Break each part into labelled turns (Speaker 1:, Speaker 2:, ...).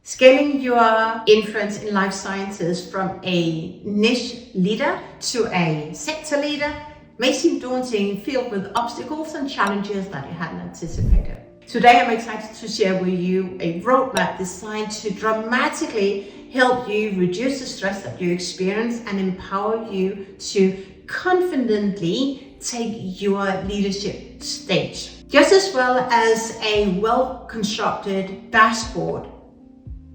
Speaker 1: Scaling your influence in life sciences from a niche leader to a sector leader may seem daunting, filled with obstacles and challenges that you hadn't anticipated. Today, I'm excited to share with you a roadmap designed to dramatically help you reduce the stress that you experience and empower you to confidently take your leadership stage, just as well as a well-constructed dashboard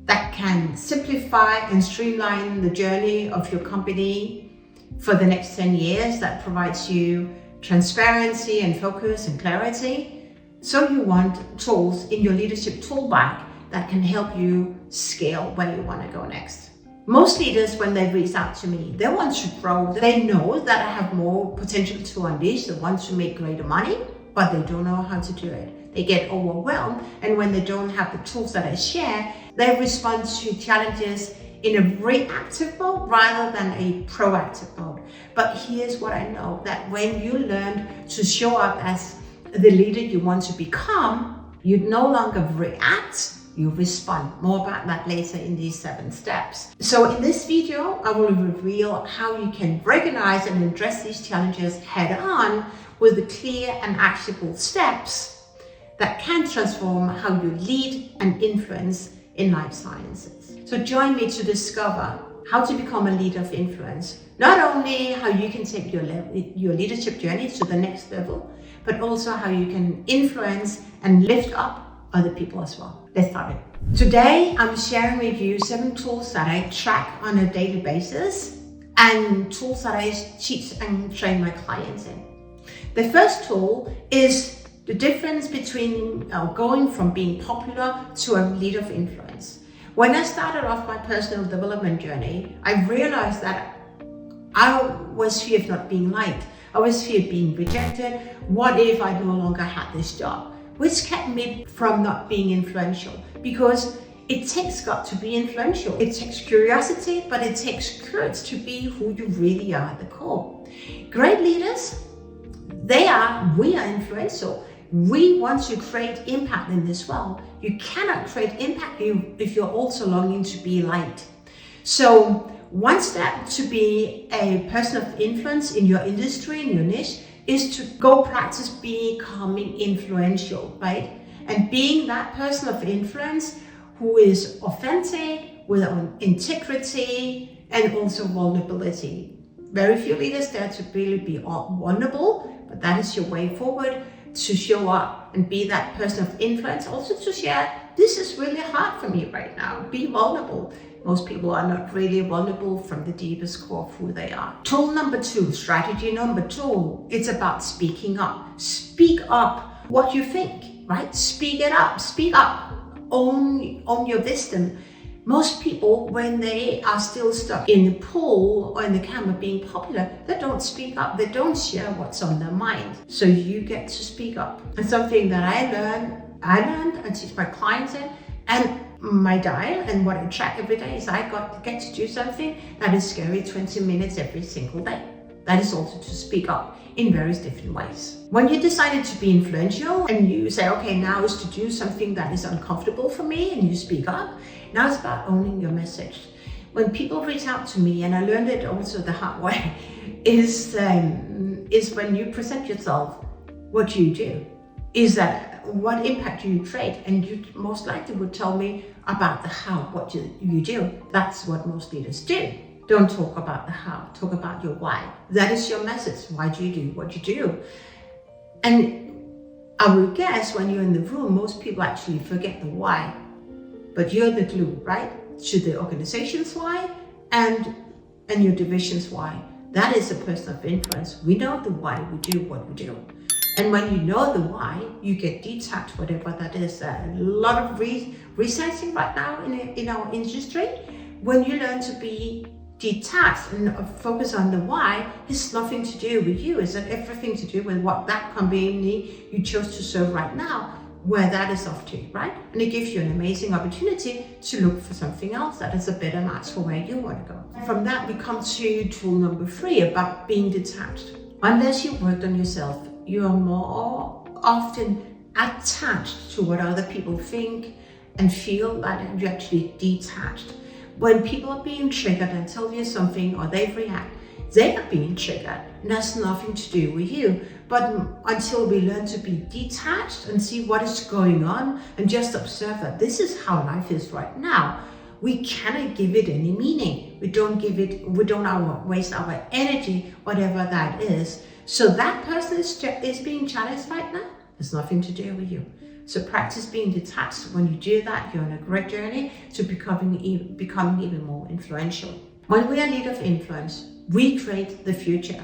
Speaker 1: that can simplify and streamline the journey of your company for the next 10 years, that provides you transparency and focus and clarity. So you want tools in your leadership tool bag that can help you scale where you want to go next. Most leaders, when they reach out to me, they want to grow. They know that I have more potential to unleash. They want to make greater money, but they don't know how to do it. They get overwhelmed, and when they don't have the tools that I share, they respond to challenges in a reactive mode rather than a proactive mode. But here's what I know, that when you learn to show up as the leader you want to become, you no longer react, you respond. More about that later in these 7 steps. So in this video, I will reveal how you can recognize and address these challenges head on with the clear and actionable steps that can transform how you lead and influence in life sciences. So join me to discover how to become a leader of influence. Not only how you can take your leadership journey to the next level, but also how you can influence and lift up other people as well. Let's start it. Today, I'm sharing with you 7 tools that I track on a daily basis and tools that I teach and train my clients in. The first tool is the difference between going from being popular to a leader of influence. When I started off my personal development journey, I realized that I was feared of not being liked. I was feared of being rejected. What if I no longer had this job? Which kept me from not being influential, because it takes gut to be influential. It takes curiosity, but it takes courage to be who you really are at the core. Great leaders, we are influential. We want to create impact in this world. You cannot create impact if you're also longing to be liked. So one step to be a person of influence in your industry, in your niche, is to go practice becoming influential, right? And being that person of influence who is authentic, with integrity, and also vulnerability. Very few leaders dare to really be vulnerable, but that is your way forward, to show up and be that person of influence. Also to share, this is really hard for me right now. Be vulnerable. Most people are not really vulnerable from the deepest core of who they are. Tool number 2, strategy number 2, it's about speaking up. Speak up what you think, right? Speak it up. Speak up. Own your wisdom. Most people, when they are still stuck in the pool or in the camp of being popular, they don't speak up. They don't share what's on their mind. So you get to speak up. And something that I learned, I teach my clients in, and my dial and what I track every day is I get to do something that is scary 20 minutes every single day. That is also to speak up in various different ways. When you decided to be influential and you say, okay, now is to do something that is uncomfortable for me, and you speak up, now it's about owning your message. When people reach out to me, and I learned it also the hard way, is when you present yourself, what do you do? Is that what impact do you create? And you most likely would tell me about the how, what you do. That's what most leaders do. Don't talk about the how, talk about your why. That is your message. Why do you do what you do? And I would guess when you're in the room, most people actually forget the why. But you're the glue, right? To the organization's why and your division's why. That is a person of influence. We know the why we do what we do. And when you know the why, you get detached, whatever that is. A lot of researching right now in our industry. When you learn to be detached and focus on the why, it's nothing to do with you. It's everything to do with what that company you chose to serve right now, where that is off to, right? And it gives you an amazing opportunity to look for something else that is a better match for where you want to go. From that, we come to tool number 3, about being detached. Unless you worked on yourself, you are more often attached to what other people think and feel that you're actually detached. When people are being triggered and tell you something or they react, they are being triggered and has nothing to do with you. But until we learn to be detached and see what is going on and just observe that this is how life is right now, we cannot give it any meaning. We don't waste our energy, whatever that is. So that person is being challenged right now. It's nothing to do with you. So practice being detached. When you do that, you're on a great journey to becoming even more influential. When we are leader of influence, we create the future.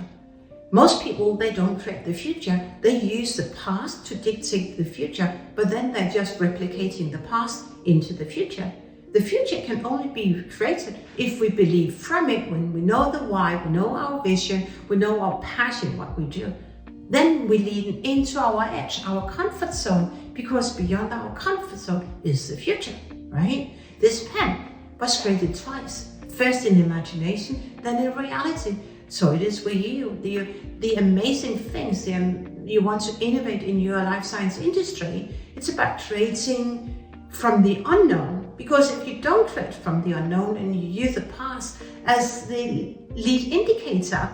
Speaker 1: Most people, they don't create the future. They use the past to dictate the future, but then they're just replicating the past into the future. The future can only be created if we believe from it, when we know the why, we know our vision, we know our passion, what we do. Then we lean into our edge, our comfort zone, because beyond our comfort zone is the future, right? This pen was created twice. First in imagination, then in reality. So it is with you. The amazing things you want to innovate in your life science industry, it's about creating from the unknown. Because if you don't create from the unknown and you use the past as the lead indicator,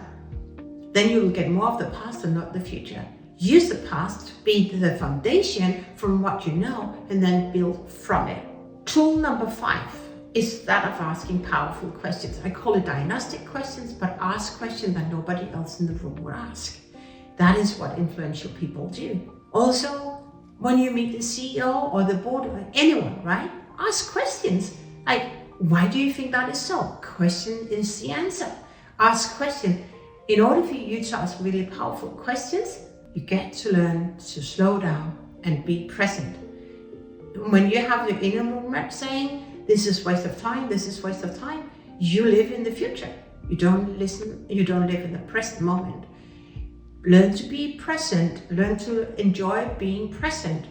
Speaker 1: then you will get more of the past and not the future. Use the past to be the foundation from what you know and then build from it. Tool number 5 is that of asking powerful questions. I call it diagnostic questions, but ask questions that nobody else in the room would ask. That is what influential people do. Also, when you meet the CEO or the board or anyone, right? Ask questions like, why do you think that is so? Question is the answer. Ask questions. In order for you to ask really powerful questions, you get to learn to slow down and be present. When you have your inner movement saying, this is waste of time, this is waste of time, you live in the future. You don't listen, you don't live in the present moment. Learn to be present, learn to enjoy being present.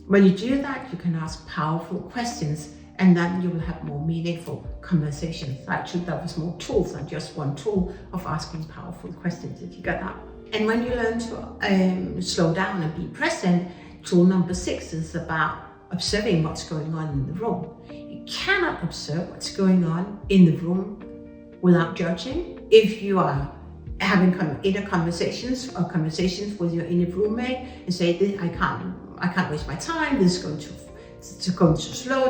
Speaker 1: When you do that, you can ask powerful questions and then you will have more meaningful conversations. Actually, that was more tools than just one tool of asking powerful questions. Did you get that? And when you learn to slow down and be present, tool number 6 is about observing what's going on in the room. You cannot observe what's going on in the room without judging. If you are having inner conversations or conversations with your inner roommate and say, I can't waste my time, this is going too slow,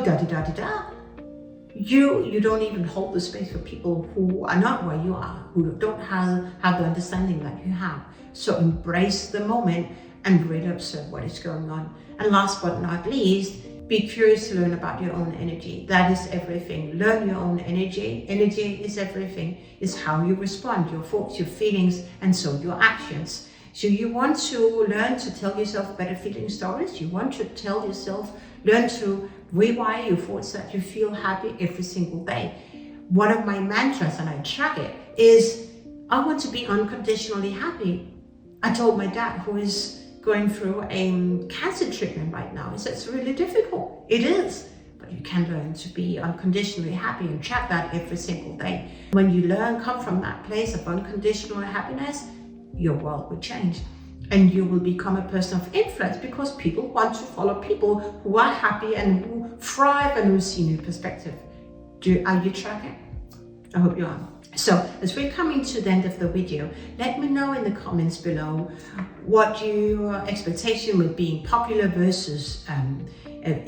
Speaker 1: you don't even hold the space for people who are not where you are, who don't have the understanding that you have. So embrace the moment and really observe what is going on. And last but not least, be curious to learn about your own energy. That is everything. Learn your own energy. Energy is everything. It's how you respond, your thoughts, your feelings, and so your actions. So you want to learn to tell yourself better feeling stories. You want to learn to rewire your thoughts so that you feel happy every single day. One of my mantras, and I track it, is I want to be unconditionally happy. I told my dad, who is going through a cancer treatment right now, he said it's really difficult. It is, but you can learn to be unconditionally happy and track that every single day. When you come from that place of unconditional happiness, your world will change and you will become a person of influence, because people want to follow people who are happy and who thrive and who see new perspective. Are you tracking? I hope you are. So as we're coming to the end of the video, let me know in the comments below what your expectation with being popular versus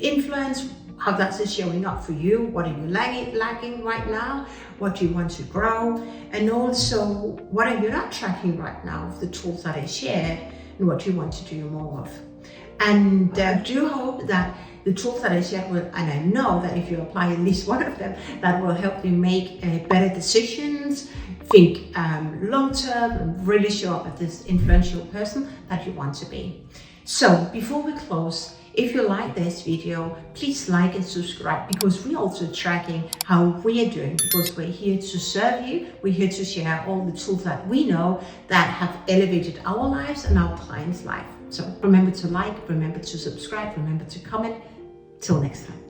Speaker 1: influence, how that is showing up for you. What are you lagging right now? What do you want to grow? And also, what are you not tracking right now of the tools that I shared, and what you want to do more of? And do hope that the tools that I shared will, and I know that if you apply at least one of them, that will help you make better decisions, think long-term, and really show up as this influential person that you want to be. So before we close, if you like this video, please like and subscribe, because we're also tracking how we're doing, because we're here to serve you. We're here to share all the tools that we know that have elevated our lives and our clients' life. So remember to like, remember to subscribe, remember to comment. Till next time.